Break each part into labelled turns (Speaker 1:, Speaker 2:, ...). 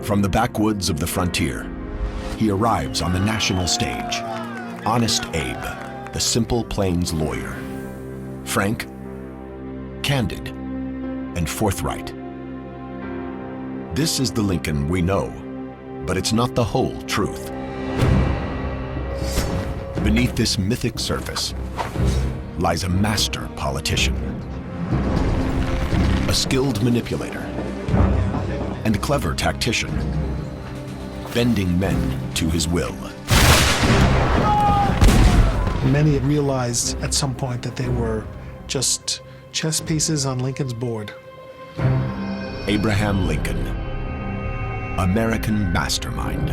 Speaker 1: From the backwoods of the frontier, he arrives on the national stage. Honest Abe, the simple plains lawyer. Frank, candid, and forthright. This is the Lincoln we know, but it's not the whole truth. Beneath this mythic surface lies a master politician, a skilled manipulator, and clever tactician, bending men to his will.
Speaker 2: Many realized at some point that they were just chess pieces on Lincoln's board.
Speaker 1: Abraham Lincoln, American mastermind.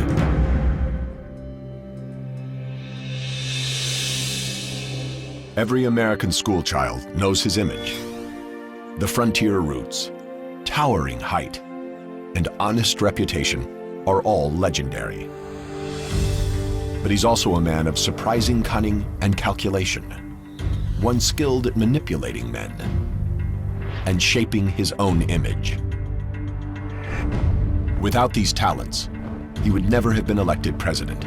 Speaker 1: Every American schoolchild knows his image. The frontier roots, towering height, and honest reputation are all legendary. But he's also a man of surprising cunning and calculation, one skilled at manipulating men and shaping his own image. Without these talents, he would never have been elected president.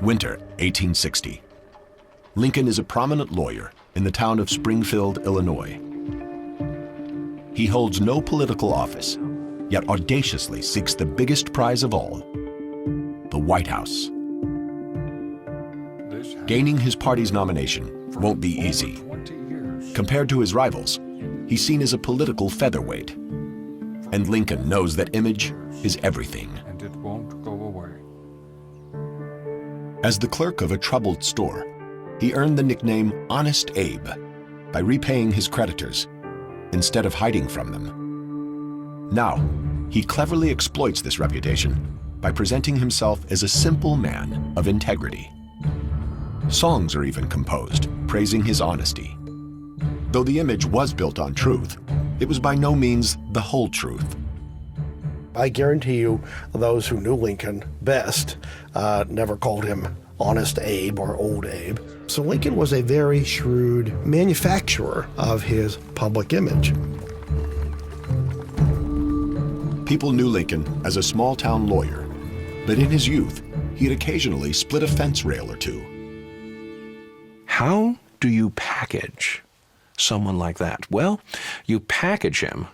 Speaker 1: Winter, 1860. Lincoln is a prominent lawyer in the town of Springfield, Illinois. He holds no political office, yet audaciously seeks the biggest prize of all, the White House. Gaining his party's nomination won't be easy. Compared to his rivals, he's seen as a political featherweight. And Lincoln knows that image is everything.
Speaker 3: And it won't go away.
Speaker 1: As the clerk of a troubled store, he earned the nickname Honest Abe by repaying his creditors instead of hiding from them. Now, he cleverly exploits this reputation by presenting himself as a simple man of integrity. Songs are even composed praising his honesty. Though the image was built on truth, it was by no means the whole truth.
Speaker 4: I guarantee you those who knew Lincoln best never called him Honest Abe or Old Abe. So Lincoln was a very shrewd manufacturer of his public image.
Speaker 1: People knew Lincoln as a small-town lawyer, but in his youth, he'd occasionally split a fence rail or two.
Speaker 5: How do you package someone like that? Well, you package him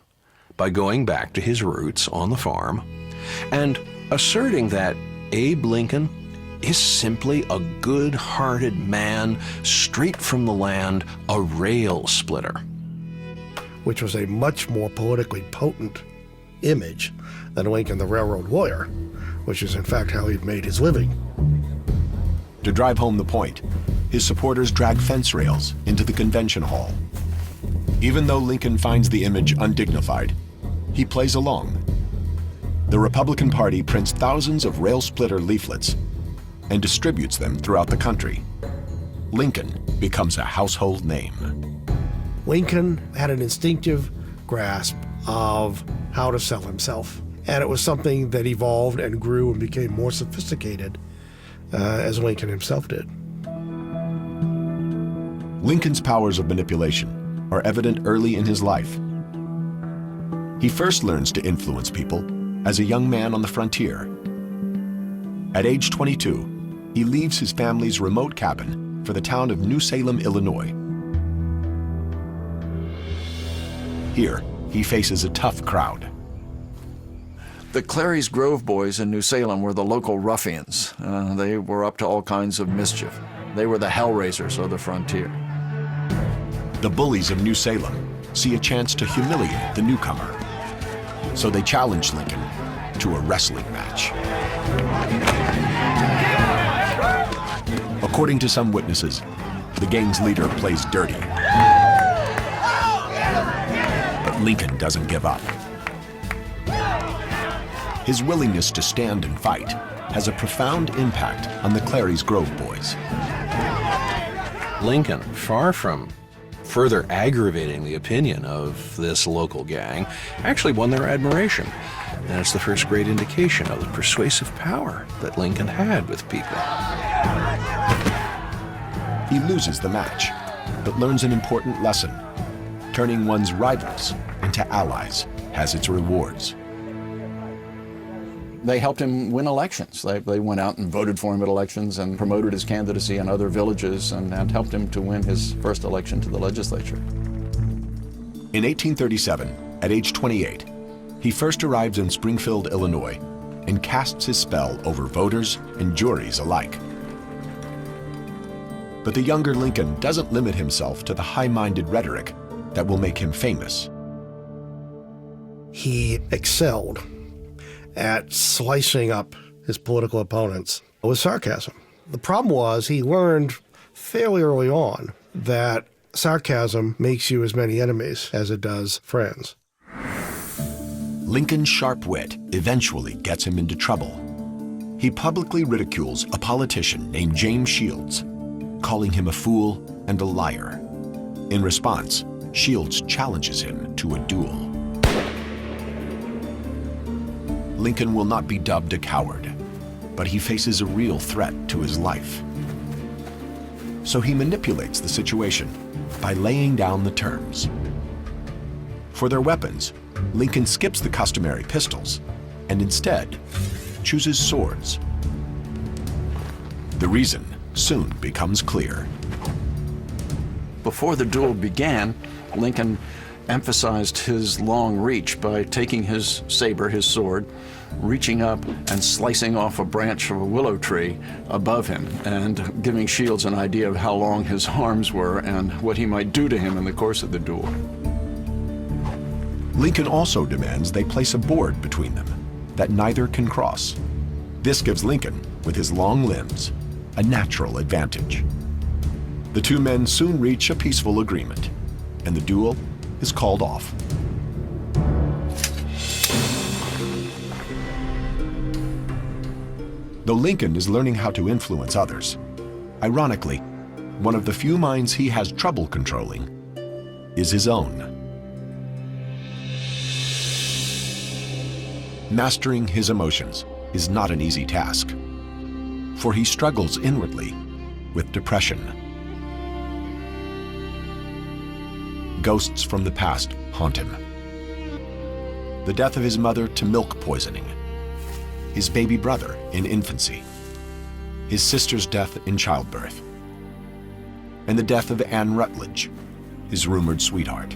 Speaker 5: by going back to his roots on the farm and asserting that Abe Lincoln is simply a good-hearted man straight from the land, a rail splitter.
Speaker 4: Which was a much more politically potent image than Lincoln the railroad lawyer, which is in fact how he'd made his living.
Speaker 1: To drive home the point, his supporters drag fence rails into the convention hall. Even though Lincoln finds the image undignified, he plays along. The Republican Party prints thousands of rail splitter leaflets and distributes them throughout the country. Lincoln becomes a household name.
Speaker 4: Lincoln had an instinctive grasp of how to sell himself, and it was something that evolved and grew and became more sophisticated as Lincoln himself did.
Speaker 1: Lincoln's powers of manipulation are evident early in his life. He first learns to influence people as a young man on the frontier. At age 22, he leaves his family's remote cabin for the town of New Salem, Illinois. Here, he faces a tough crowd.
Speaker 3: The Clary's Grove boys in New Salem were the local ruffians. They were up to all kinds of mischief. They were the hellraisers of the frontier.
Speaker 1: The bullies of New Salem see a chance to humiliate the newcomer. So they challenge Lincoln to a wrestling match. According to some witnesses, the gang's leader plays dirty. But Lincoln doesn't give up. His willingness to stand and fight has a profound impact on the Clary's Grove boys.
Speaker 5: Lincoln, far from further aggravating the opinion of this local gang, actually won their admiration. And it's the first great indication of the persuasive power that Lincoln had with people.
Speaker 1: He loses the match, but learns an important lesson. Turning one's rivals into allies has its rewards.
Speaker 3: They helped him win elections. They went out and voted for him at elections and promoted his candidacy in other villages and helped him to win his first election to the legislature.
Speaker 1: In 1837, at age 28, he first arrives in Springfield, Illinois, and casts his spell over voters and juries alike. But the younger Lincoln doesn't limit himself to the high-minded rhetoric that will make him famous.
Speaker 4: He excelled at slicing up his political opponents with sarcasm. The problem was he learned fairly early on that sarcasm makes you as many enemies as it does friends.
Speaker 1: Lincoln's sharp wit eventually gets him into trouble. He publicly ridicules a politician named James Shields, calling him a fool and a liar. In response, Shields challenges him to a duel. Lincoln will not be dubbed a coward, but he faces a real threat to his life. So he manipulates the situation by laying down the terms. For their weapons, Lincoln skips the customary pistols and instead chooses swords. The reason soon becomes clear.
Speaker 3: Before the duel began, Lincoln emphasized his long reach by taking his saber, his sword, reaching up and slicing off a branch of a willow tree above him and giving Shields an idea of how long his arms were and what he might do to him in the course of the duel.
Speaker 1: Lincoln also demands they place a board between them that neither can cross. This gives Lincoln, with his long limbs, a natural advantage. The two men soon reach a peaceful agreement, and the duel is called off. Though Lincoln is learning how to influence others, ironically, one of the few minds he has trouble controlling is his own. Mastering his emotions is not an easy task, for he struggles inwardly with depression. Ghosts from the past haunt him. The death of his mother to milk poisoning, his baby brother in infancy, his sister's death in childbirth, and the death of Anne Rutledge, his rumored sweetheart.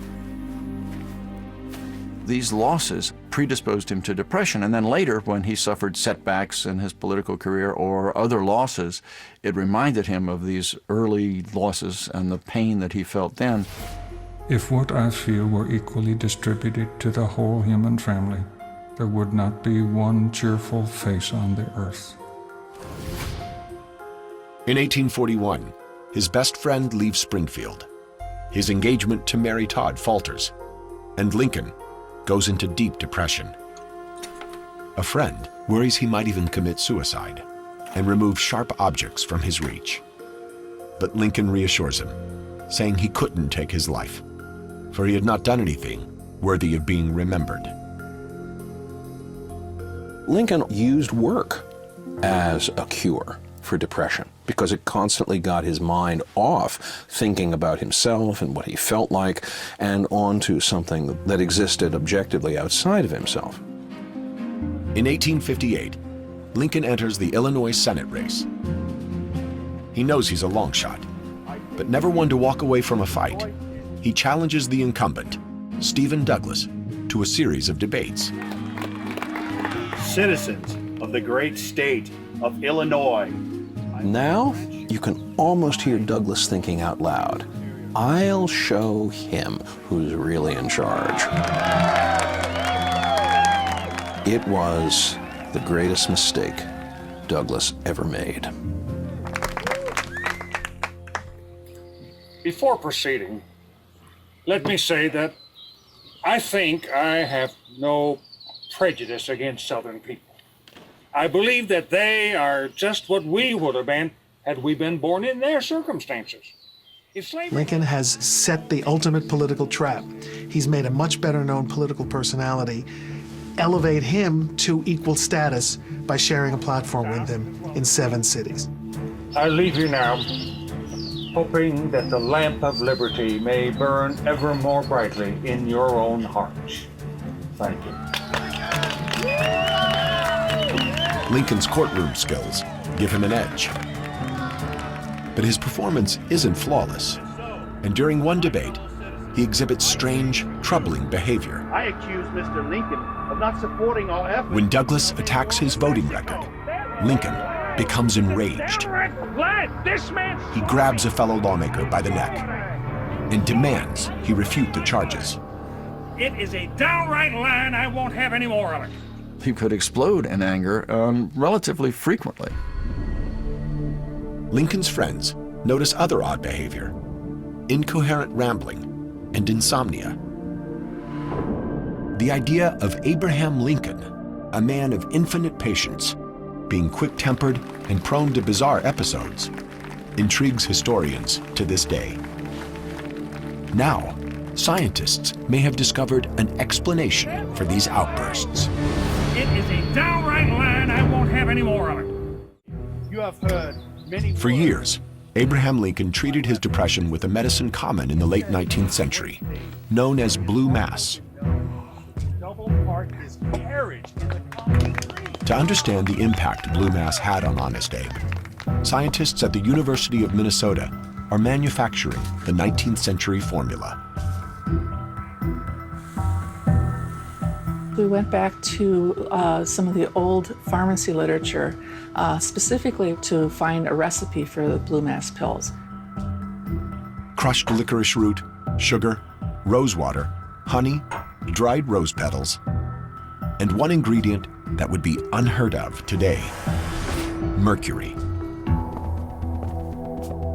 Speaker 3: These losses predisposed him to depression, and then later, when he suffered setbacks in his political career or other losses, it reminded him of these early losses and the pain that he felt then.
Speaker 6: If what I feel were equally distributed to the whole human family, there would not be one cheerful face on the earth.
Speaker 1: In 1841, his best friend leaves Springfield. His engagement to Mary Todd falters, and Lincoln goes into deep depression. A friend worries he might even commit suicide and remove sharp objects from his reach. But Lincoln reassures him, saying he couldn't take his life, for he had not done anything worthy of being remembered.
Speaker 5: Lincoln used work as a cure for depression because it constantly got his mind off thinking about himself and what he felt like and onto something that existed objectively outside of himself.
Speaker 1: In 1858, Lincoln enters the Illinois Senate race. He knows he's a long shot, but never one to walk away from a fight. He challenges the incumbent, Stephen Douglas, to a series of debates.
Speaker 7: Citizens of the great state of Illinois.
Speaker 5: Now, you can almost hear Douglas thinking out loud, I'll show him who's really in charge. It was the greatest mistake Douglas ever made.
Speaker 8: Before proceeding, let me say that I think I have no prejudice against Southern people. I believe that they are just what we would have been had we been born in their circumstances.
Speaker 2: Lincoln has set the ultimate political trap. He's made a much better known political personality elevate him to equal status by sharing a platform with him in 7 cities.
Speaker 8: I leave you now hoping that the lamp of liberty may burn ever more brightly in your own hearts. Thank you.
Speaker 1: Lincoln's courtroom skills give him an edge. But his performance isn't flawless, and during one debate, he exhibits strange, troubling behavior.
Speaker 7: I accuse Mr. Lincoln of not supporting our efforts.
Speaker 1: When Douglas attacks his voting record, Lincoln becomes enraged. He grabs a fellow lawmaker by the neck and demands he refute the charges.
Speaker 8: It is a downright lie, and I won't have any more of it.
Speaker 3: He could explode in anger relatively frequently.
Speaker 1: Lincoln's friends notice other odd behavior: incoherent rambling and insomnia. The idea of Abraham Lincoln, a man of infinite patience, being quick-tempered and prone to bizarre episodes, intrigues historians to this day. Now, scientists may have discovered an explanation for these outbursts.
Speaker 8: It is a downright lie, and I won't have any more of it.
Speaker 7: You have heard many
Speaker 1: For years, Abraham Lincoln treated his depression with a medicine common in the late 19th century, known as blue mass. To understand the impact blue mass had on Honest Abe, scientists at the University of Minnesota are manufacturing the 19th century formula.
Speaker 9: We went back to some of the old pharmacy literature, specifically to find a recipe for the blue mass pills.
Speaker 1: Crushed licorice root, sugar, rose water, honey, dried rose petals, and one ingredient that would be unheard of today: mercury.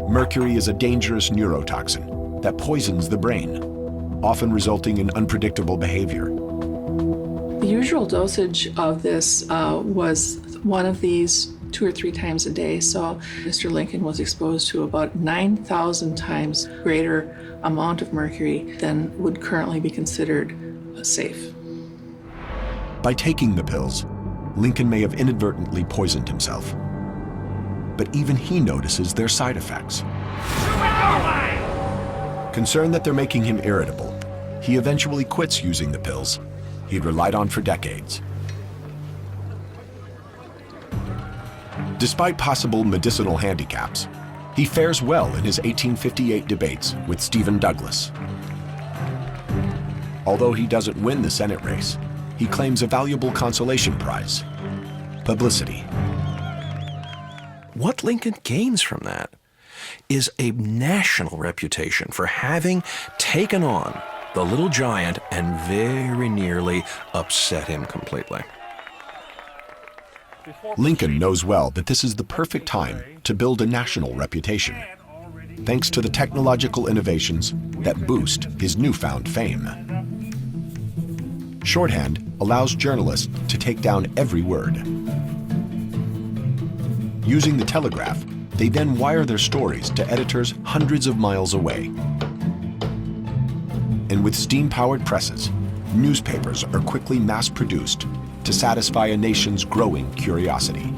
Speaker 1: Mercury is a dangerous neurotoxin that poisons the brain, often resulting in unpredictable behavior.
Speaker 9: The usual dosage of this was one of these 2 or 3 times a day, so Mr. Lincoln was exposed to about 9,000 times greater amount of mercury than would currently be considered safe.
Speaker 1: By taking the pills, Lincoln may have inadvertently poisoned himself. But even he notices their side effects. Concerned that they're making him irritable, he eventually quits using the pills he'd relied on for decades. Despite possible medicinal handicaps, he fares well in his 1858 debates with Stephen Douglas. Although he doesn't win the Senate race, he claims a valuable consolation prize: publicity.
Speaker 5: What Lincoln gains from that is a national reputation for having taken on the little giant and very nearly upset him completely.
Speaker 1: Lincoln knows well that this is the perfect time to build a national reputation, thanks to the technological innovations that boost his newfound fame. Shorthand allows journalists to take down every word. Using the telegraph, they then wire their stories to editors hundreds of miles away. And with steam-powered presses, newspapers are quickly mass-produced to satisfy a nation's growing curiosity.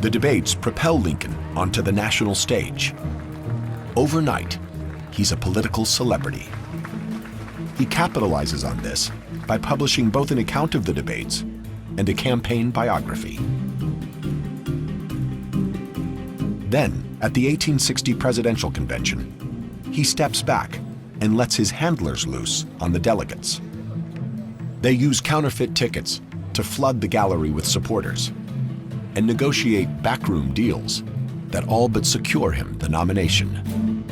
Speaker 1: The debates propel Lincoln onto the national stage. Overnight, he's a political celebrity. He capitalizes on this by publishing both an account of the debates and a campaign biography. Then, at the 1860 presidential convention, he steps back and lets his handlers loose on the delegates. They use counterfeit tickets to flood the gallery with supporters and negotiate backroom deals that all but secure him the nomination.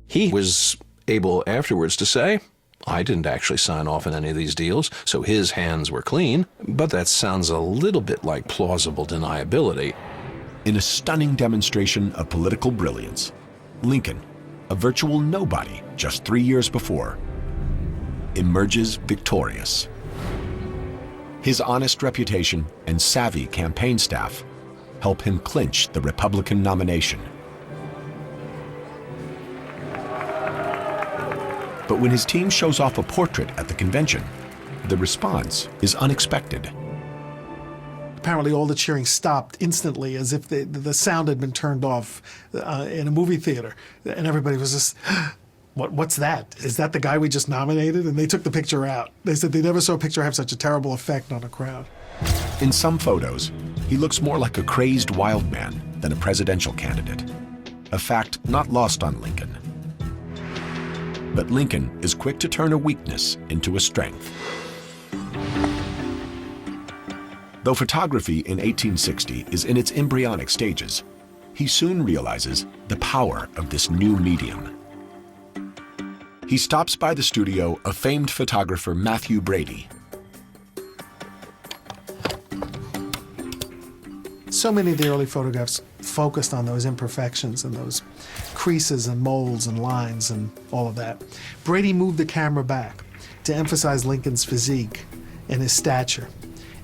Speaker 5: He was able afterwards to say, I didn't actually sign off on any of these deals, so his hands were clean, but that sounds a little bit like plausible deniability.
Speaker 1: In a stunning demonstration of political brilliance, Lincoln, a virtual nobody just 3 years before, emerges victorious. His honest reputation and savvy campaign staff help him clinch the Republican nomination. But when his team shows off a portrait at the convention, the response is unexpected.
Speaker 2: apparently all the cheering stopped instantly as if the sound had been turned off in a movie theater. And everybody was just, what's that? Is that the guy we just nominated? And they took the picture out. They said they never saw a picture have such a terrible effect on a crowd.
Speaker 1: In some photos, he looks more like a crazed wild man than a presidential candidate, a fact not lost on Lincoln. But Lincoln is quick to turn a weakness into a strength. Though photography in 1860 is in its embryonic stages, he soon realizes the power of this new medium. He stops by the studio of famed photographer Matthew Brady.
Speaker 2: So many of the early photographs focused on those imperfections and those creases and molds and lines and all of that. Brady moved the camera back to emphasize Lincoln's physique and his stature.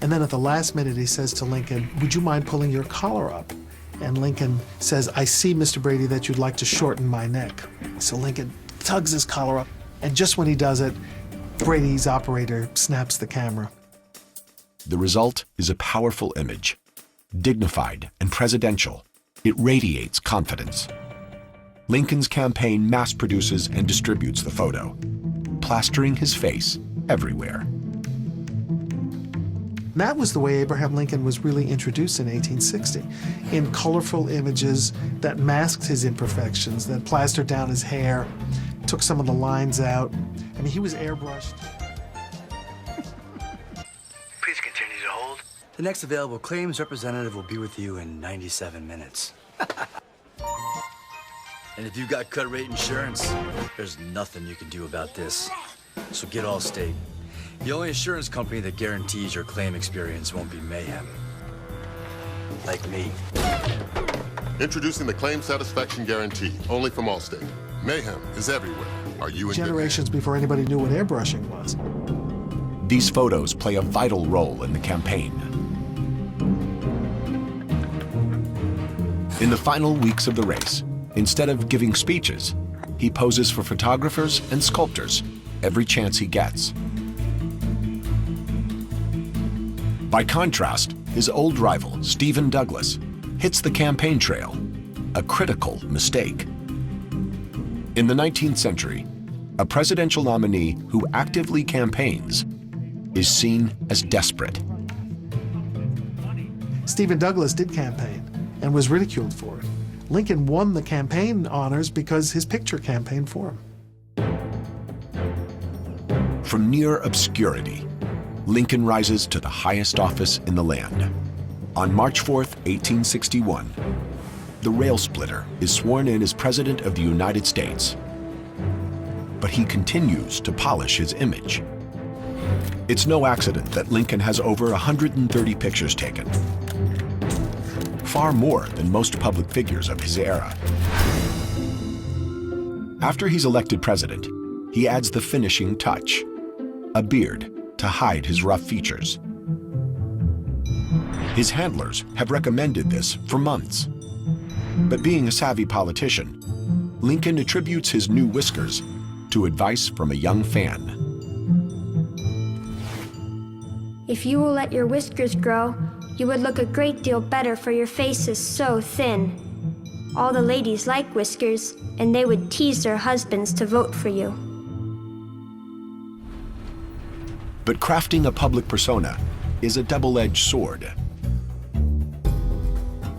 Speaker 2: And then at the last minute, he says to Lincoln, "Would you mind pulling your collar up?" And Lincoln says, "I see, Mr. Brady, that you'd like to shorten my neck." So Lincoln tugs his collar up, and just when he does it, Brady's operator snaps the camera.
Speaker 1: The result is a powerful image. Dignified and presidential, it radiates confidence. Lincoln's campaign mass produces and distributes the photo, plastering his face everywhere.
Speaker 2: That was the way Abraham Lincoln was really introduced in 1860, in colorful images that masked his imperfections, that plastered down his hair, took some of the lines out. I mean, he was airbrushed.
Speaker 10: Please continue to hold. The next available claims representative will be with you in 97 minutes. And if you've got cut rate insurance, there's nothing you can do about this. So get Allstate. The only insurance company that guarantees your claim experience won't be mayhem. Like me.
Speaker 11: Introducing the Claim Satisfaction Guarantee, only from Allstate. Mayhem is everywhere. Are you in
Speaker 2: Generations before anybody knew what airbrushing was.
Speaker 1: These photos play a vital role in the campaign. In the final weeks of the race, instead of giving speeches, he poses for photographers and sculptors every chance he gets. By contrast, his old rival, Stephen Douglas, hits the campaign trail, a critical mistake. In the 19th century, a presidential nominee who actively campaigns is seen as desperate.
Speaker 2: Stephen Douglas did campaign and was ridiculed for it. Lincoln won the campaign honors because his picture campaigned for him.
Speaker 1: From near obscurity, Lincoln rises to the highest office in the land. On March 4th, 1861, the rail splitter is sworn in as President of the United States. But he continues to polish his image. It's no accident that Lincoln has over 130 pictures taken, far more than most public figures of his era. After he's elected president, he adds the finishing touch, a beard to hide his rough features. His handlers have recommended this for months. But being a savvy politician, Lincoln attributes his new whiskers to advice from a young fan.
Speaker 12: If you will let your whiskers grow, you would look a great deal better, for your face is so thin. All the ladies like whiskers, and they would tease their husbands to vote for you.
Speaker 1: But crafting a public persona is a double-edged sword.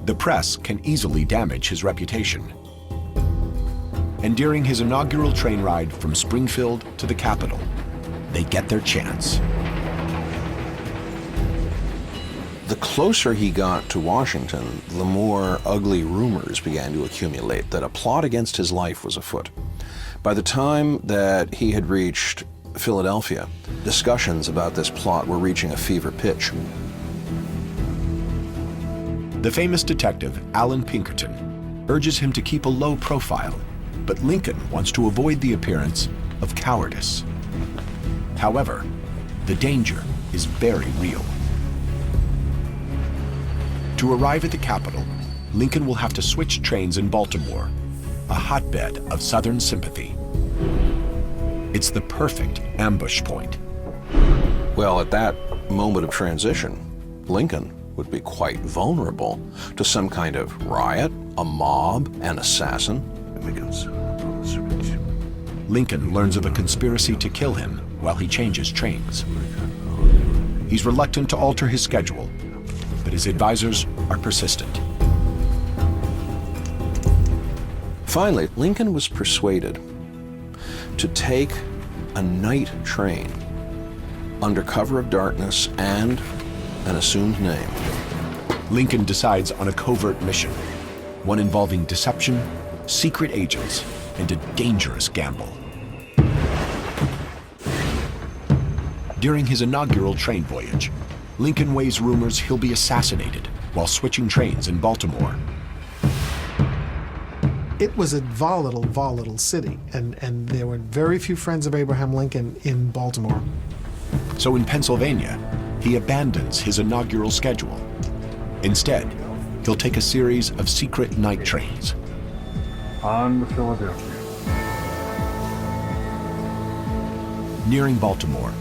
Speaker 1: The press can easily damage his reputation. And during his inaugural train ride from Springfield to the Capitol, they get their chance.
Speaker 5: The closer he got to Washington, the more ugly rumors began to accumulate that a plot against his life was afoot. By the time that he had reached Philadelphia, discussions about this plot were reaching a fever pitch.
Speaker 1: The famous detective, Alan Pinkerton, urges him to keep a low profile, but Lincoln wants to avoid the appearance of cowardice. However, the danger is very real. To arrive at the Capitol, Lincoln will have to switch trains in Baltimore, a hotbed of Southern sympathy. It's the perfect ambush point.
Speaker 5: Well, at that moment of transition, Lincoln would be quite vulnerable to some kind of riot, a mob, an assassin.
Speaker 1: Lincoln learns of a conspiracy to kill him while he changes trains. He's reluctant to alter his schedule, but his advisors are persistent.
Speaker 5: Finally, Lincoln was persuaded to take a night train under cover of darkness and an assumed name.
Speaker 1: Lincoln decides on a covert mission, one involving deception, secret agents, and a dangerous gamble. During his inaugural train voyage, Lincoln weighs rumors he'll be assassinated while switching trains in Baltimore.
Speaker 2: It was a volatile city, and there were very few friends of Abraham Lincoln in Baltimore.
Speaker 1: So in Pennsylvania, he abandons his inaugural schedule. Instead, he'll take a series of secret night trains.
Speaker 6: On to Philadelphia.
Speaker 1: Nearing Baltimore,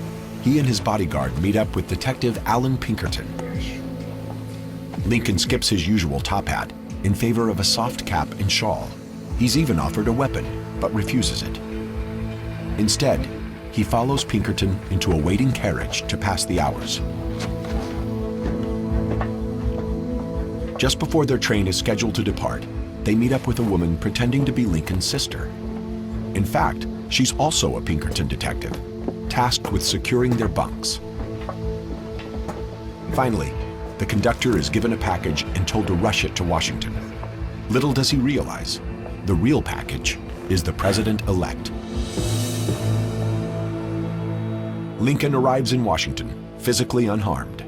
Speaker 1: he and his bodyguard meet up with Detective Alan Pinkerton. Lincoln skips his usual top hat in favor of a soft cap and shawl. He's even offered a weapon, but refuses it. Instead, he follows Pinkerton into a waiting carriage to pass the hours. Just before their train is scheduled to depart, they meet up with a woman pretending to be Lincoln's sister. In fact, she's also a Pinkerton detective, tasked with securing their bunks. Finally, the conductor is given a package and told to rush it to Washington. Little does he realize, the real package is the president-elect. Lincoln arrives in Washington, physically unharmed,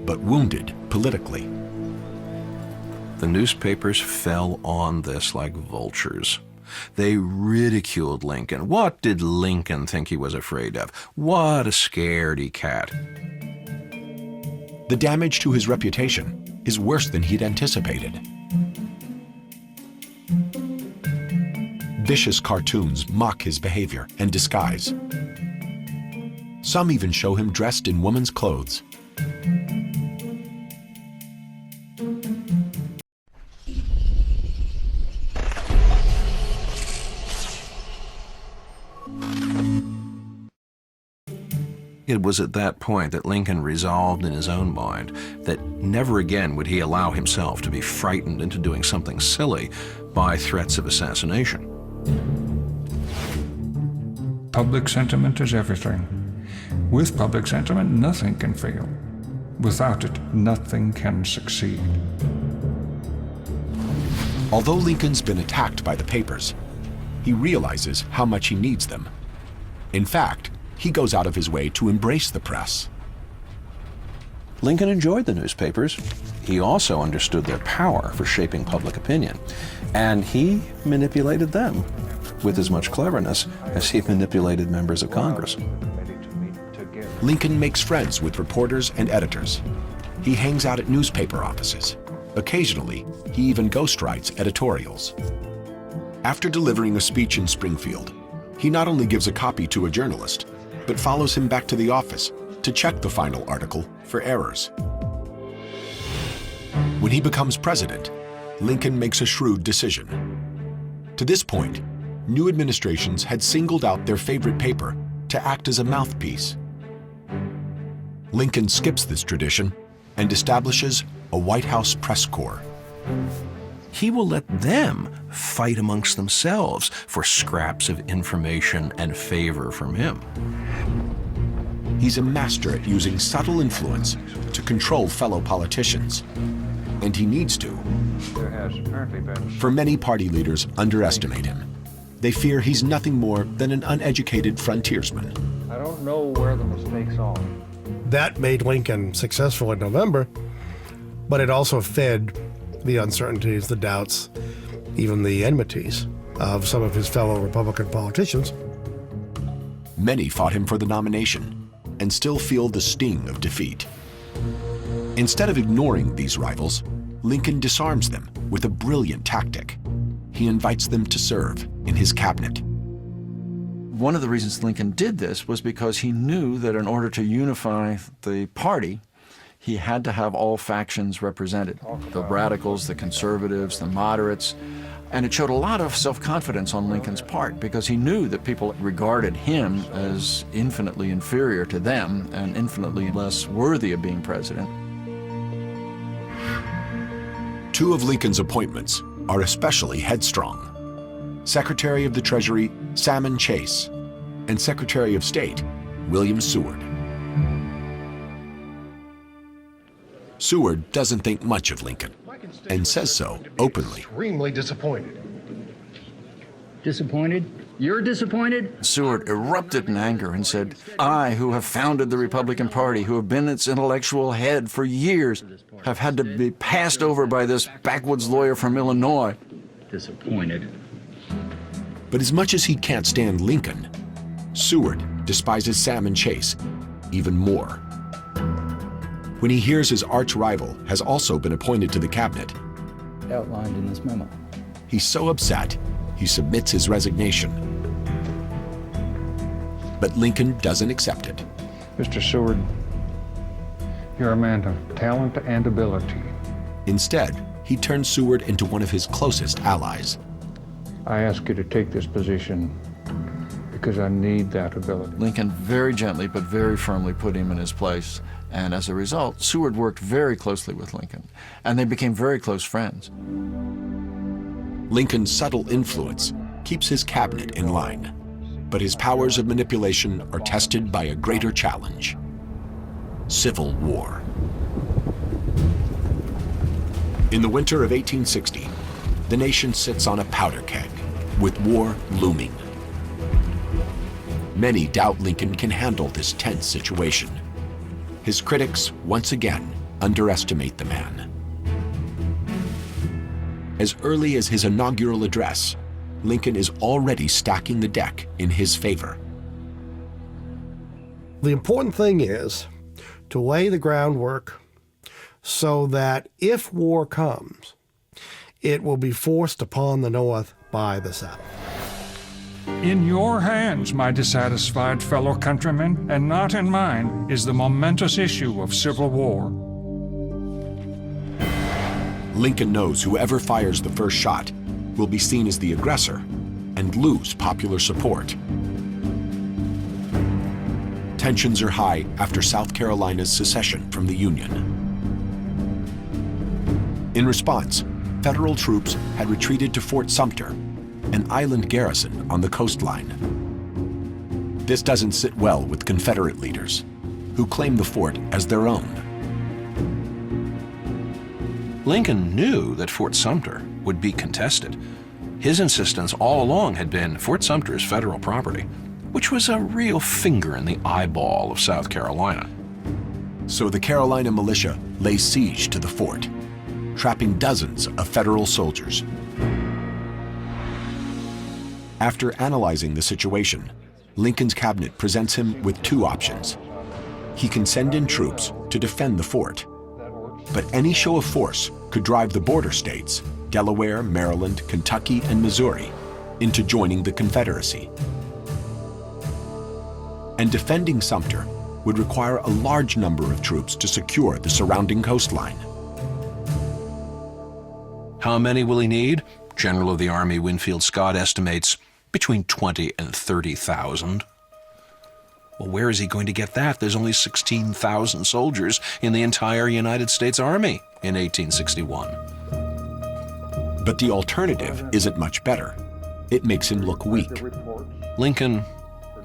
Speaker 1: but wounded politically.
Speaker 5: The newspapers fell on this like vultures. They ridiculed Lincoln. What did Lincoln think he was afraid of? What a scaredy cat.
Speaker 1: The damage to his reputation is worse than he'd anticipated. Vicious cartoons mock his behavior and disguise. Some even show him dressed in woman's clothes.
Speaker 5: It was at that point that Lincoln resolved in his own mind that never again would he allow himself to be frightened into doing something silly by threats of assassination.
Speaker 6: Public sentiment is everything. With public sentiment, nothing can fail. Without it, nothing can succeed.
Speaker 1: Although Lincoln's been attacked by the papers, he realizes how much he needs them. In fact, he goes out of his way to embrace the press.
Speaker 5: Lincoln enjoyed the newspapers. He also understood their power for shaping public opinion, and he manipulated them with as much cleverness as he manipulated members of Congress.
Speaker 1: Lincoln makes friends with reporters and editors. He hangs out at newspaper offices. Occasionally, he even ghostwrites editorials. After delivering a speech in Springfield, he not only gives a copy to a journalist, but follows him back to the office to check the final article for errors. When he becomes president, Lincoln makes a shrewd decision. To this point, new administrations had singled out their favorite paper to act as a mouthpiece. Lincoln skips this tradition and establishes a White House press corps.
Speaker 5: He will let them fight amongst themselves for scraps of information and favor from him.
Speaker 1: He's a master at using subtle influence to control fellow politicians. And he needs to. For many party leaders underestimate him. They fear he's nothing more than an uneducated frontiersman.
Speaker 6: I don't know where the mistakes are.
Speaker 4: That made Lincoln successful in November, but it also fed the uncertainties, the doubts, even the enmities of some of his fellow Republican politicians.
Speaker 1: Many fought him for the nomination and still feel the sting of defeat. Instead of ignoring these rivals, Lincoln disarms them with a brilliant tactic. He invites them to serve in his cabinet.
Speaker 3: One of the reasons Lincoln did this was because he knew that in order to unify the party, He had to have all factions represented, the radicals, the conservatives, the moderates, and it showed a lot of self-confidence on Lincoln's part because he knew that people regarded him as infinitely inferior to them and infinitely less worthy of being president.
Speaker 1: Two of Lincoln's appointments are especially headstrong. Secretary of the Treasury Salmon Chase and Secretary of State William Seward. Seward doesn't think much of Lincoln and says so openly.
Speaker 13: Extremely disappointed.
Speaker 10: Disappointed? You're disappointed?
Speaker 3: Seward erupted in anger and said, I, who have founded the Republican Party, who have been its intellectual head for years, have had to be passed over by this backwoods lawyer from Illinois.
Speaker 10: Disappointed.
Speaker 1: But as much as he can't stand Lincoln, Seward despises Salmon Chase even more. When he hears his arch rival has also been appointed to the cabinet,
Speaker 10: Outlined in this memo.
Speaker 1: he's so upset he submits his resignation. But Lincoln doesn't accept it.
Speaker 6: Mr. Seward, you're a man of talent and ability.
Speaker 1: Instead, he turns Seward into one of his closest allies.
Speaker 6: I ask you to take this position because I need that ability.
Speaker 3: Lincoln very gently but very firmly put him in his place, and as a result, Seward worked very closely with Lincoln, and they became very close friends.
Speaker 1: Lincoln's subtle influence keeps his cabinet in line, but his powers of manipulation are tested by a greater challenge: civil war. In the winter of 1860, the nation sits on a powder keg, with war looming. Many doubt Lincoln can handle this tense situation. His critics, once again, underestimate the man. As early as his inaugural address, Lincoln is already stacking the deck in his favor.
Speaker 4: The important thing is to lay the groundwork so that if war comes, it will be forced upon the North by the South.
Speaker 6: In your hands, my dissatisfied fellow countrymen, and not in mine, is the momentous issue of civil war.
Speaker 1: Lincoln knows whoever fires the first shot will be seen as the aggressor and lose popular support. Tensions are high after South Carolina's secession from the Union. In response, federal troops had retreated to Fort Sumter, an island garrison on the coastline. This doesn't sit well with Confederate leaders, who claim the fort as their own.
Speaker 5: Lincoln knew that Fort Sumter would be contested. His insistence all along had been Fort Sumter is federal property, which was a real finger in the eyeball of South Carolina.
Speaker 1: So the Carolina militia lay siege to the fort, trapping dozens of federal soldiers. After analyzing the situation, Lincoln's cabinet presents him with two options. He can send in troops to defend the fort, but any show of force could drive the border states, Delaware, Maryland, Kentucky, and Missouri, into joining the Confederacy. And defending Sumter would require a large number of troops to secure the surrounding coastline.
Speaker 5: How many will he need? General of the Army Winfield Scott estimates between 20 and 30,000. Well, where is he going to get that? There's only 16,000 soldiers in the entire United States Army in 1861.
Speaker 1: But the alternative isn't much better. It makes him look weak.
Speaker 5: Lincoln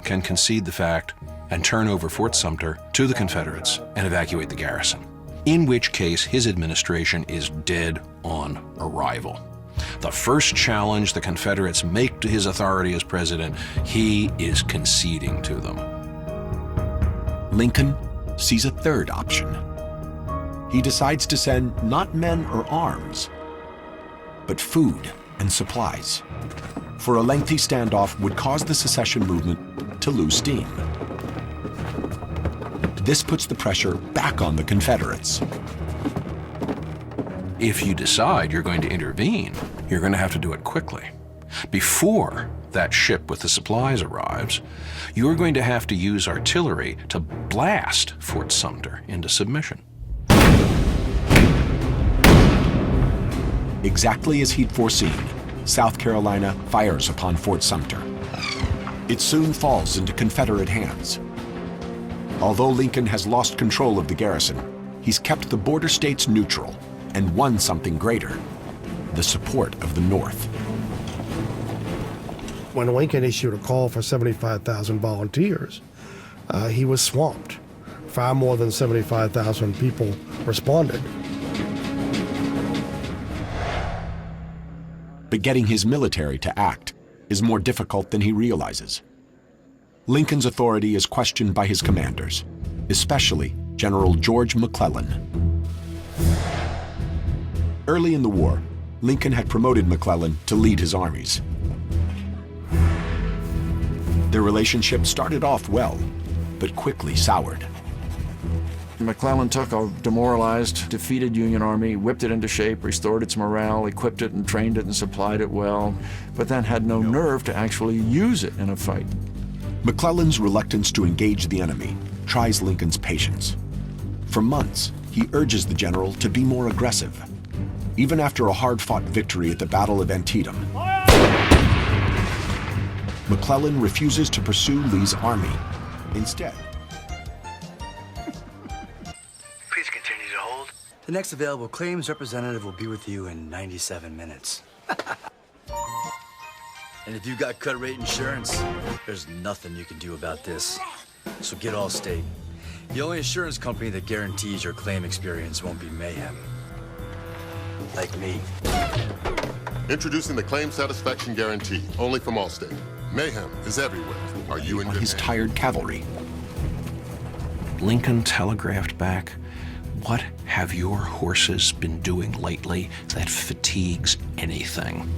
Speaker 5: can concede the fact and turn over Fort Sumter to the Confederates and evacuate the garrison, in which case his administration is dead on arrival. The first challenge the Confederates make to his authority as president, he is conceding to them.
Speaker 1: Lincoln sees a third option. He decides to send not men or arms, but food and supplies. For a lengthy standoff would cause the secession movement to lose steam. This puts the pressure back on the Confederates.
Speaker 5: If you decide you're going to intervene, you're going to have to do it quickly. Before that ship with the supplies arrives, you're going to have to use artillery to blast Fort Sumter into submission.
Speaker 1: Exactly as he'd foreseen, South Carolina fires upon Fort Sumter. It soon falls into Confederate hands. Although Lincoln has lost control of the garrison, he's kept the border states neutral and won something greater: the support of the North.
Speaker 4: When Lincoln issued a call for 75,000 volunteers, he was swamped. Far more than 75,000 people responded.
Speaker 1: But getting his military to act is more difficult than he realizes. Lincoln's authority is questioned by his commanders, especially General George McClellan. Early in the war, Lincoln had promoted McClellan to lead his armies. Their relationship started off well, but quickly soured.
Speaker 3: McClellan took a demoralized, defeated Union army, whipped it into shape, restored its morale, equipped it and trained it and supplied it well, but then had no nerve to actually use it in a fight.
Speaker 1: McClellan's reluctance to engage the enemy tries Lincoln's patience. For months, he urges the general to be more aggressive. Even after a hard-fought victory at the Battle of Antietam, McClellan refuses to pursue Lee's army. Instead,
Speaker 10: Please continue to hold. The next available claims representative will be with you in 97 minutes. And if you've got cut rate insurance, there's nothing you can do about this. So get Allstate. The only insurance company that guarantees your claim experience won't be mayhem. Like me.
Speaker 11: Introducing the Claim Satisfaction Guarantee, only from Allstate. Mayhem is everywhere. Are you in
Speaker 1: on
Speaker 11: good
Speaker 1: his
Speaker 11: hands?
Speaker 1: tired cavalry.
Speaker 5: Lincoln telegraphed back, "What have your horses been doing lately that fatigues anything?"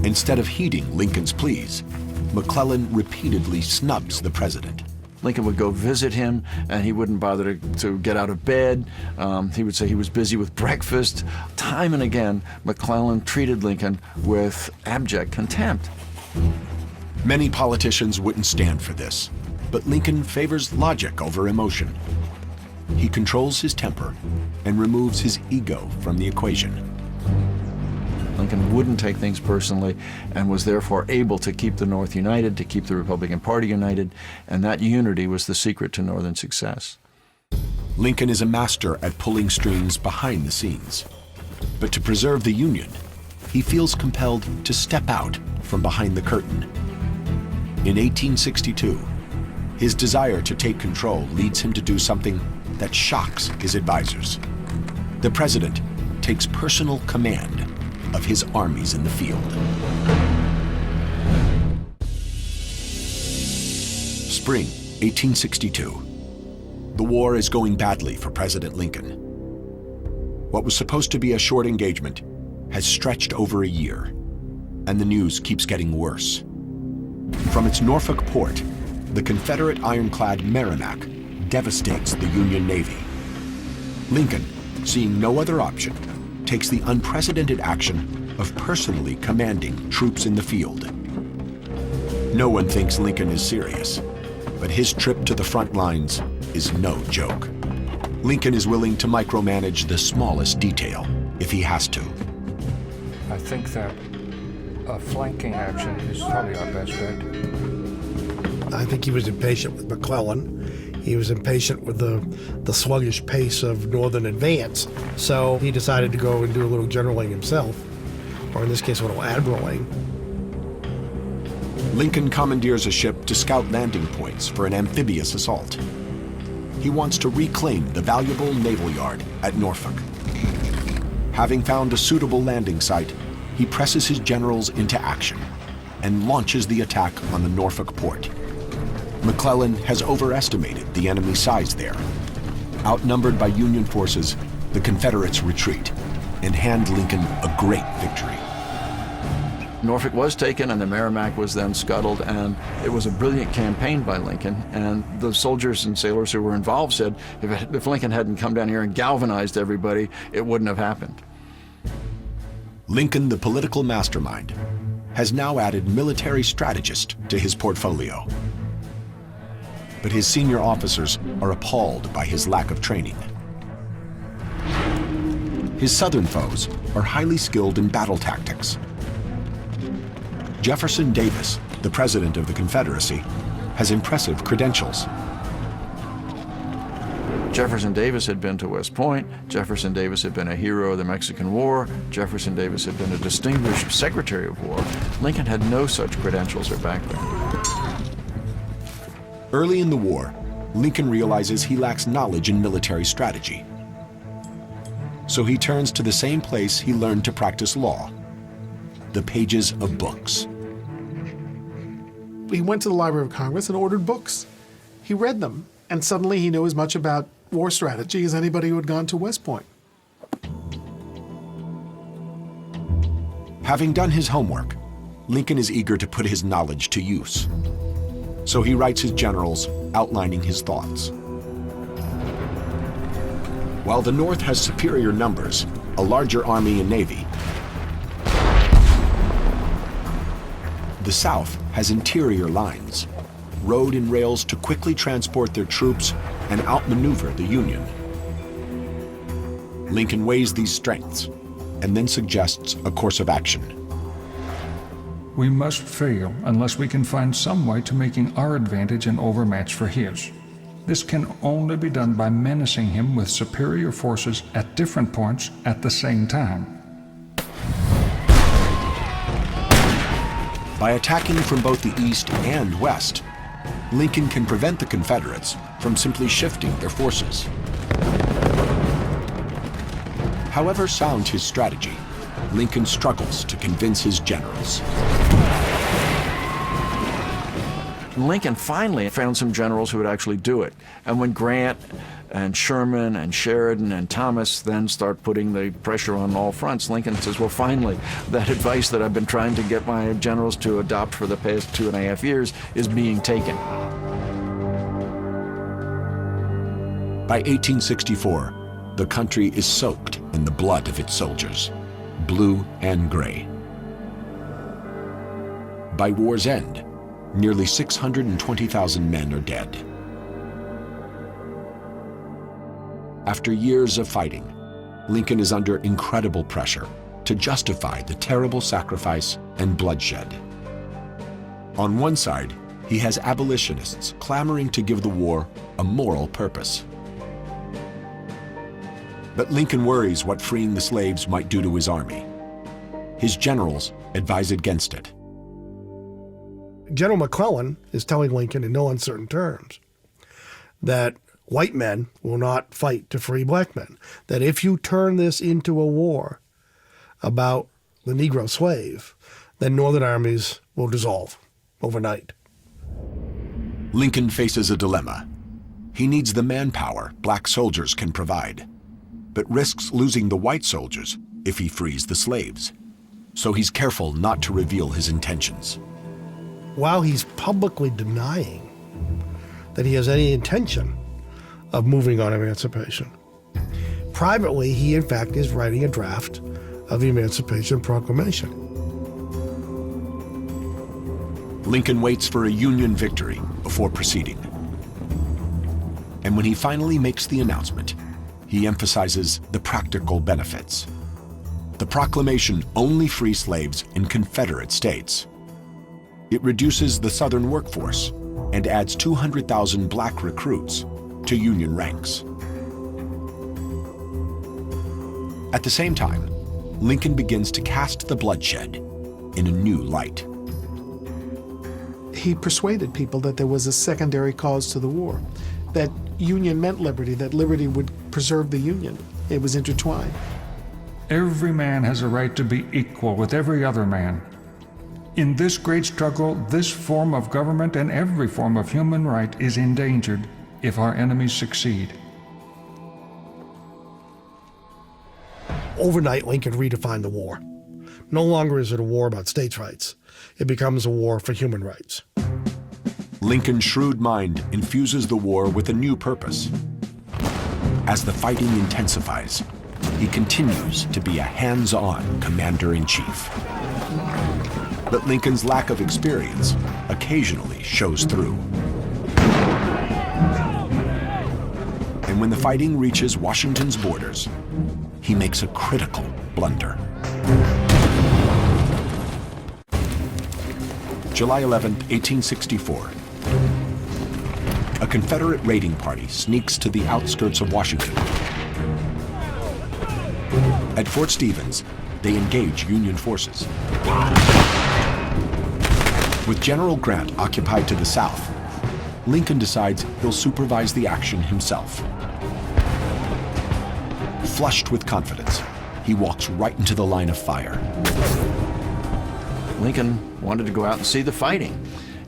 Speaker 1: Instead of heeding Lincoln's pleas, McClellan repeatedly snubs the president.
Speaker 3: Lincoln would go visit him, and he wouldn't bother to get out of bed. He would say he was busy with breakfast. Time and again, McClellan treated Lincoln with abject contempt.
Speaker 1: Many politicians wouldn't stand for this, but Lincoln favors logic over emotion. He controls his temper and removes his ego from the equation.
Speaker 3: Lincoln wouldn't take things personally and was therefore able to keep the North united, to keep the Republican Party united, and that unity was the secret to Northern success.
Speaker 1: Lincoln is a master at pulling strings behind the scenes. But to preserve the Union, he feels compelled to step out from behind the curtain. In 1862, his desire to take control leads him to do something that shocks his advisors. The president takes personal command of his armies in the field. Spring 1862. The war is going badly for President Lincoln. What was supposed to be a short engagement has stretched over a year, and the news keeps getting worse. From its Norfolk port, the Confederate ironclad Merrimack devastates the Union Navy. Lincoln, seeing no other option, takes the unprecedented action of personally commanding troops in the field. No one thinks Lincoln is serious, but his trip to the front lines is no joke. Lincoln is willing to micromanage the smallest detail if he has to.
Speaker 6: I think that a flanking action is probably our best bet.
Speaker 4: I think he was impatient with McClellan. He was impatient with the sluggish pace of Northern advance. So he decided to go and do a little generaling himself, or in this case, a little admiraling.
Speaker 1: Lincoln commandeers a ship to scout landing points for an amphibious assault. He wants to reclaim the valuable naval yard at Norfolk. Having found a suitable landing site, he presses his generals into action and launches the attack on the Norfolk port. McClellan has overestimated the enemy's size there. Outnumbered by Union forces, the Confederates retreat and hand Lincoln a great victory.
Speaker 3: Norfolk was taken and the Merrimack was then scuttled, and it was a brilliant campaign by Lincoln. And the soldiers and sailors who were involved said if Lincoln hadn't come down here and galvanized everybody, it wouldn't have happened.
Speaker 1: Lincoln, the political mastermind, has now added military strategist to his portfolio. But his senior officers are appalled by his lack of training. His Southern foes are highly skilled in battle tactics. Jefferson Davis, the president of the Confederacy, has impressive credentials.
Speaker 3: Jefferson Davis had been to West Point. Jefferson Davis had been a hero of the Mexican War. Jefferson Davis had been a distinguished Secretary of War. Lincoln had no such credentials or background.
Speaker 1: Early in the war, Lincoln realizes he lacks knowledge in military strategy. So he turns to the same place he learned to practice law, the pages of books.
Speaker 2: He went to the Library of Congress and ordered books. He read them, and suddenly he knew as much about war strategy as anybody who had gone to West Point.
Speaker 1: Having done his homework, Lincoln is eager to put his knowledge to use. So he writes his generals outlining his thoughts. While the North has superior numbers, a larger army and navy, the South has interior lines, road and rails to quickly transport their troops and outmaneuver the Union. Lincoln weighs these strengths and then suggests a course of action.
Speaker 6: We must fail unless we can find some way to making our advantage an overmatch for his. This can only be done by menacing him with superior forces at different points at the same time.
Speaker 1: By attacking from both the east and west, Lincoln can prevent the Confederates from simply shifting their forces. However sound his strategy, Lincoln struggles to convince his generals.
Speaker 3: Lincoln finally found some generals who would actually do it. And when Grant and Sherman and Sheridan and Thomas then start putting the pressure on all fronts, Lincoln says, well, finally, that advice that I've been trying to get my generals to adopt for the past 2.5 years is being taken.
Speaker 1: By 1864, the country is soaked in the blood of its soldiers, blue and gray. By war's end, nearly 620,000 men are dead. After years of fighting, Lincoln is under incredible pressure to justify the terrible sacrifice and bloodshed. On one side, he has abolitionists clamoring to give the war a moral purpose. But Lincoln worries what freeing the slaves might do to his army. His generals advise against it.
Speaker 4: General McClellan is telling Lincoln in no uncertain terms that white men will not fight to free black men, that if you turn this into a war about the Negro slave, then Northern armies will dissolve overnight.
Speaker 1: Lincoln faces a dilemma. He needs the manpower black soldiers can provide, but risks losing the white soldiers if he frees the slaves. So he's careful not to reveal his intentions.
Speaker 4: While he's publicly denying that he has any intention of moving on emancipation, privately he in fact is writing a draft of the Emancipation Proclamation.
Speaker 1: Lincoln waits for a Union victory before proceeding. And when he finally makes the announcement, he emphasizes the practical benefits. The proclamation only frees slaves in Confederate states. It reduces the Southern workforce and adds 200,000 black recruits to Union ranks. At the same time, Lincoln begins to cast the bloodshed in a new light.
Speaker 2: He persuaded people that there was a secondary cause to the war, that Union meant liberty, that liberty would preserve the Union. It was intertwined.
Speaker 6: Every man has a right to be equal with every other man. In this great struggle, this form of government and every form of human right is endangered if our enemies succeed.
Speaker 4: Overnight, Lincoln redefined the war. No longer is it a war about states' rights. It becomes a war for human rights.
Speaker 1: Lincoln's shrewd mind infuses the war with a new purpose. As the fighting intensifies, he continues to be a hands-on commander-in-chief. But Lincoln's lack of experience occasionally shows through. And when the fighting reaches Washington's borders, he makes a critical blunder. July 11, 1864. A Confederate raiding party sneaks to the outskirts of Washington. At Fort Stevens, they engage Union forces. With General Grant occupied to the south, Lincoln decides he'll supervise the action himself. Flushed with confidence, he walks right into the line of fire.
Speaker 3: Lincoln wanted to go out and see the fighting.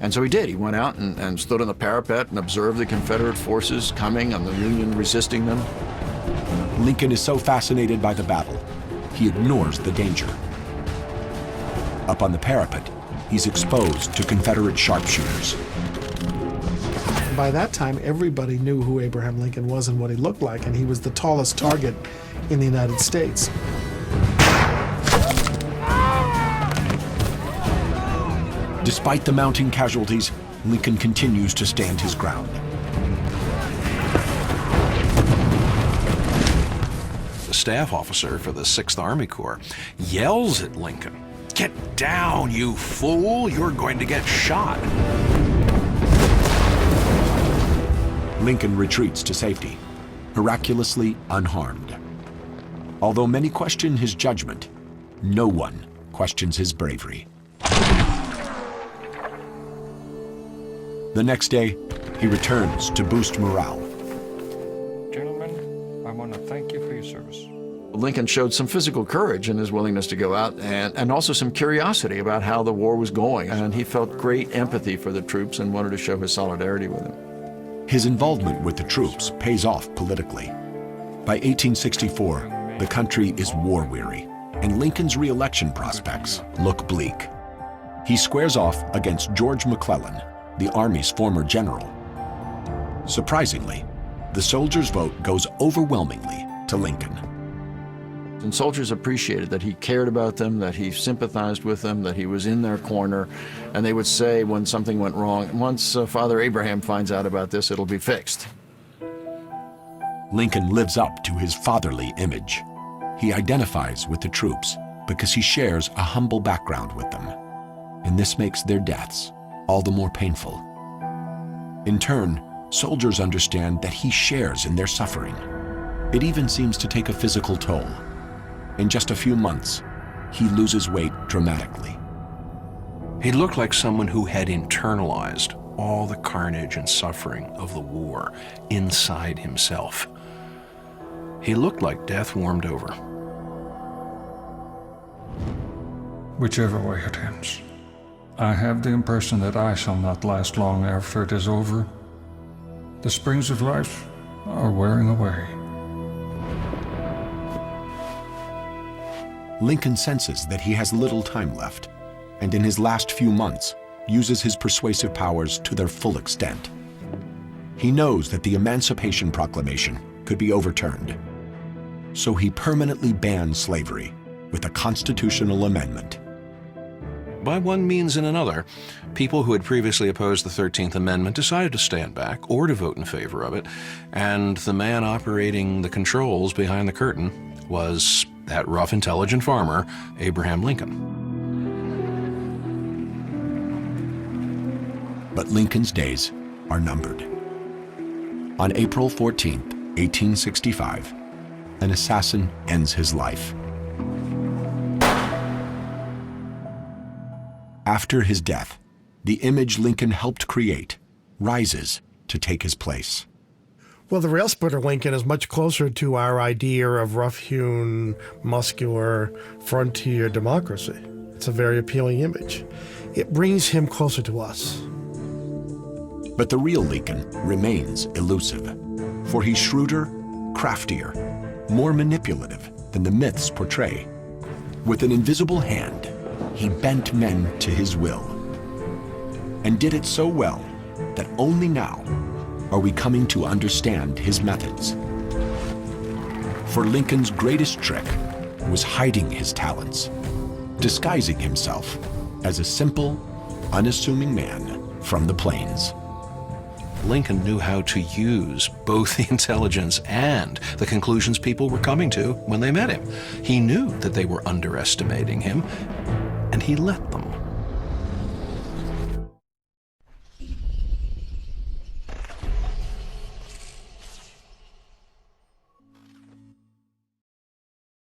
Speaker 3: And so he did. He went out and stood on the parapet and observed the Confederate forces coming and the Union resisting them.
Speaker 1: Lincoln is so fascinated by the battle, he ignores the danger. Up on the parapet, he's exposed to Confederate sharpshooters.
Speaker 2: By that time, everybody knew who Abraham Lincoln was and what he looked like, and he was the tallest target in the United States.
Speaker 1: Despite the mounting casualties, Lincoln continues to stand his ground.
Speaker 5: The staff officer for the 6th Army Corps yells at Lincoln, "Get down, you fool! You're going to get shot."
Speaker 1: Lincoln retreats to safety, miraculously unharmed. Although many question his judgment, no one questions his bravery. The next day, he returns to boost morale.
Speaker 6: Gentlemen, I want to thank you for your service.
Speaker 3: Lincoln showed some physical courage in his willingness to go out and also some curiosity about how the war was going. And he felt great empathy for the troops and wanted to show his solidarity with them.
Speaker 1: His involvement with the troops pays off politically. By 1864, the country is war-weary, and Lincoln's re-election prospects look bleak. He squares off against George McClellan, the Army's former general. Surprisingly, the soldiers' vote goes overwhelmingly to Lincoln.
Speaker 3: And soldiers appreciated that he cared about them, that he sympathized with them, that he was in their corner. And they would say when something went wrong, once Father Abraham finds out about this, it'll be fixed.
Speaker 1: Lincoln lives up to his fatherly image. He identifies with the troops because he shares a humble background with them. And this makes their deaths all the more painful. In turn, soldiers understand that he shares in their suffering. It even seems to take a physical toll. In just a few months, he loses weight dramatically.
Speaker 5: He looked like someone who had internalized all the carnage and suffering of the war inside himself. He looked like death warmed over.
Speaker 6: Whichever way it ends, I have the impression that I shall not last long after it is over. The springs of life are wearing away.
Speaker 1: Lincoln senses that he has little time left, and in his last few months, uses his persuasive powers to their full extent. He knows that the Emancipation Proclamation could be overturned, so he permanently bans slavery with a constitutional amendment.
Speaker 5: By one means and another, people who had previously opposed the 13th Amendment decided to stand back or to vote in favor of it, and the man operating the controls behind the curtain was that rough, intelligent farmer, Abraham Lincoln.
Speaker 1: But Lincoln's days are numbered. On April 14, 1865, an assassin ends his life. After his death, the image Lincoln helped create rises to take his place.
Speaker 4: Well, the rail splitter Lincoln is much closer to our idea of rough-hewn, muscular, frontier democracy. It's a very appealing image. It brings him closer to us.
Speaker 1: But the real Lincoln remains elusive, for he's shrewder, craftier, more manipulative than the myths portray. With an invisible hand, he bent men to his will, and did it so well that only now are we coming to understand his methods. For Lincoln's greatest trick was hiding his talents, disguising himself as a simple, unassuming man from the plains.
Speaker 5: Lincoln knew how to use both the intelligence and the conclusions people were coming to when they met him. He knew that they were underestimating him, and he let